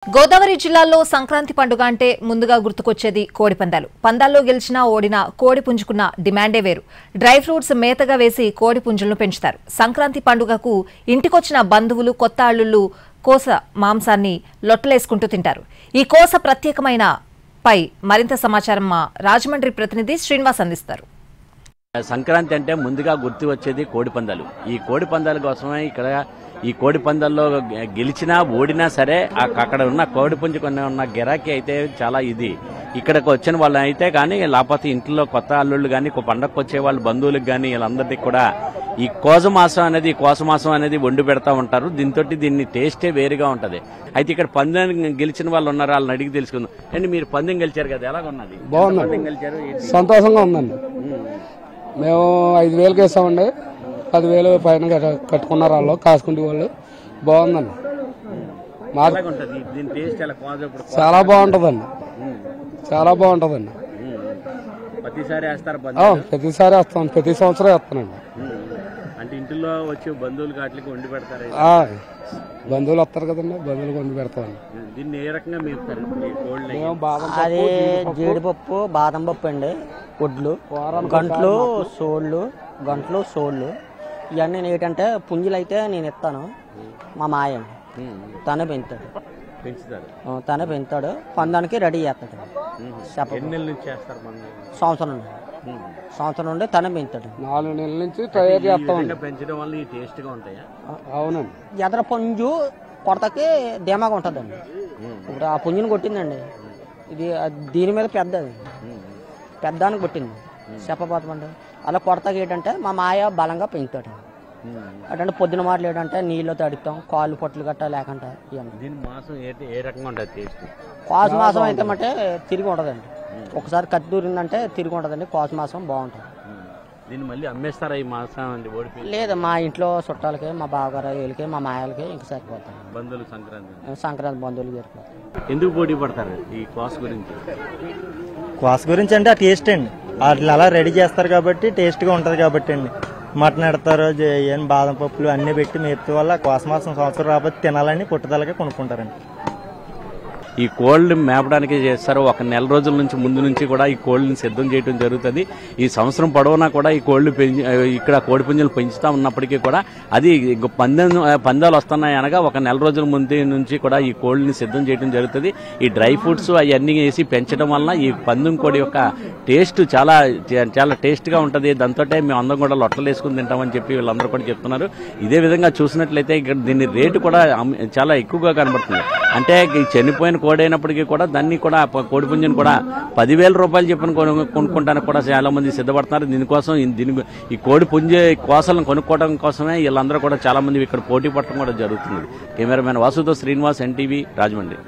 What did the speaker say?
గోదావరి జిల్లాలో సంక్రాంతి పండుగ అంటే ముందుగా గుర్తుకొచ్చేది కోడి పందాలు. పందాల్లో గెలిచినా ఓడినా కోడి పుంజుకున్న డిమాండే వేరు. డ్రై ఫ్రూట్స్ మేతగా వేసి కోడి పుంజులను పెంచుతారు. సంక్రాంతి పండుగకు ఇంటికొచ్చిన బంధువులు కొత్త అల్లుళ్లు కోస మాంసాన్ని లొట్టలేసుకుంటూ తింటారు. ఈ కోస ప్రత్యేకమైన పై మరింత సమాచారం మా రాజమండ్రి ప్రతినిధి శ్రీనివాస్ అందిస్తారు. సంక్రాంతి అంటే ముందుగా గుర్తు వచ్చేది కోడి పందాలు. ఈ కోడి పందాల కోసమే ఇక్కడ ఈ కోడి పందాల్లో గెలిచినా ఓడినా సరే అక్కడ ఉన్న కోడి పుంజుకొని ఉన్న గిరాకీ అయితే చాలా ఇది. ఇక్కడికి వచ్చిన వాళ్ళు అయితే కానీ లేకపోతే ఇంట్లో కొత్త అల్లుళ్ళు కానీ పండగకు వచ్చే వాళ్ళు బంధువులకు కానీ వీళ్ళందరికీ కూడా ఈ కోసమాసం అనేది వండి పెడతా ఉంటారు. దీన్ని టేస్టే వేరుగా ఉంటది. అయితే ఇక్కడ పందెం గెలిచిన వాళ్ళు ఉన్నారు, వాళ్ళని అడిగి తెలుసుకుందాం. అండి, మీరు పందెం గెలిచారు కదా, ఎలాగున్నది? బాగుంది, సంతోషంగా ఉందండి. మేము 5,000 వేసామండి, 10,000 పైన కట్టుకున్నారు వాళ్ళు కాసుకుంటే వాళ్ళు. బాగుందండి, చాలా బాగుంటదండి, చాలా బాగుంటదండి. ప్రతిసారి ప్రతిసారి వేస్తాం, ప్రతి సంవత్సరం వేస్తానండి. అంటే ఇంట్లో వచ్చి బంధువులు వాటికి వండి పెడతారు. బంధువులు వస్తారు కదండి, బంధువులకు వండి పెడతామండి. దీన్ని ఏ రకంగా మేపుతారు? అది జీడిపప్పు, బాదం పప్పు అండి, వడ్లు, గంటలు, సోళ్ళు ఇవన్నీ ఏంటంటే పుంజులు అయితే నేను ఇస్తాను, మా మాయ తనే పెంచుతాడు. పందానికి రెడీ చేస్తాడు. సంవత్సరం నుండి తనే పెంచుతాడు. 4 నెలల నుంచి తయారు చేస్తాం. పెంచడం వల్ల టేస్ట్ గా ఉంటాయా? అవునండి. ఎదర పుంజు కొడతకి ధీమాగా ఉంటుందండి. ఇప్పుడు ఆ పుంజుని కొట్టిందండి, ఇది దీని మీద పెద్దానికి కొట్టింది చెప్పబోతాం అండి. అలా కొడతాకి ఏంటంటే మా మాయ బలంగా పెంచుతాడు. అంటే పొద్దున మాటలు ఏంటంటే నీళ్ళు తడుపుతాం, కాళ్ళు పొట్లు గట్ట లేకుండా. కోస మాసం అయితే అంటే తిరిగి ఉంటదండి. ఒకసారి కత్తి దూరిందంటే తిరిగి ఉంటదండి. కోస మాసం బాగుంటుంది. దీన్ని మళ్ళీ అమ్మేస్తారా ఈ మాసం? లేదు, మా ఇంట్లో చుట్టాలకి, మా బావగారు వీళ్ళకి, మా మాయలకి ఇంకా సరిపోతాయి. బంధువులు సంక్రాంతి బంధువులు సరిపోతాయి. ఎందుకు పోటీ పడతారు ఈ కోస గురించి? కోస గురించి అంటే ఆ టేస్ట్ అండి, వాళ్ళు అలా రెడీ చేస్తారు కాబట్టి టేస్ట్గా ఉంటుంది కాబట్టి అండి. మటన్ ఎడతారు, ఏం బాదం పప్పులు అన్నీ పెట్టి మేపుతూ వల్ల కోస మాసం సంవత్సరం రాబోతే తినాలని పుట్టుదలకే కొనుక్కుంటారండి. ఈ కోళ్ళని మేపడానికి చేస్తారు. ఒక నెల రోజుల నుంచి ముందు నుంచి కూడా ఈ కోళ్ళని సిద్ధం చేయడం జరుగుతుంది. ఈ సంవత్సరం పొడవునా కూడా ఈ కోళ్లు ఇక్కడ కోడి పుంజులు పెంచుతా ఉన్నప్పటికీ కూడా అది పందాలు వస్తున్నాయి అనగా ఒక నెల రోజుల ముందు నుంచి కూడా ఈ కోళ్ళని సిద్ధం చేయడం జరుగుతుంది. ఈ డ్రై ఫ్రూట్స్ అవన్నీ వేసి పెంచడం వల్ల ఈ పందెం కోడి యొక్క టేస్ట్ చాలా చాలా టేస్ట్గా ఉంటుంది. దాంతో మేము అందరం కూడా లొట్టలు వేసుకుని తింటామని చెప్పి వీళ్ళందరూ కూడా చెప్తున్నారు. ఇదే విధంగా చూసినట్లయితే ఇక్కడ దీని రేటు కూడా చాలా ఎక్కువగా కనబడుతుంది. అంటే చనిపోయిన కోడి అయినప్పటికీ కూడా దాన్ని కూడా కోడి పుంజుని కూడా 10,000 రూపాయలు చెప్పిన కొనుక్కుంటానికి కూడా చాలా మంది సిద్ధపడుతున్నారు. దీనికోసం ఈ కోడి పుంజే కోసలను కొనుక్కోవడం కోసమే వీళ్ళందరూ కూడా చాలా మంది ఇక్కడ పోటీ పడటం కూడా జరుగుతుంది. కెమెరామెన్ వాసుతో శ్రీనివాస్, NTV, రాజమండ్రి.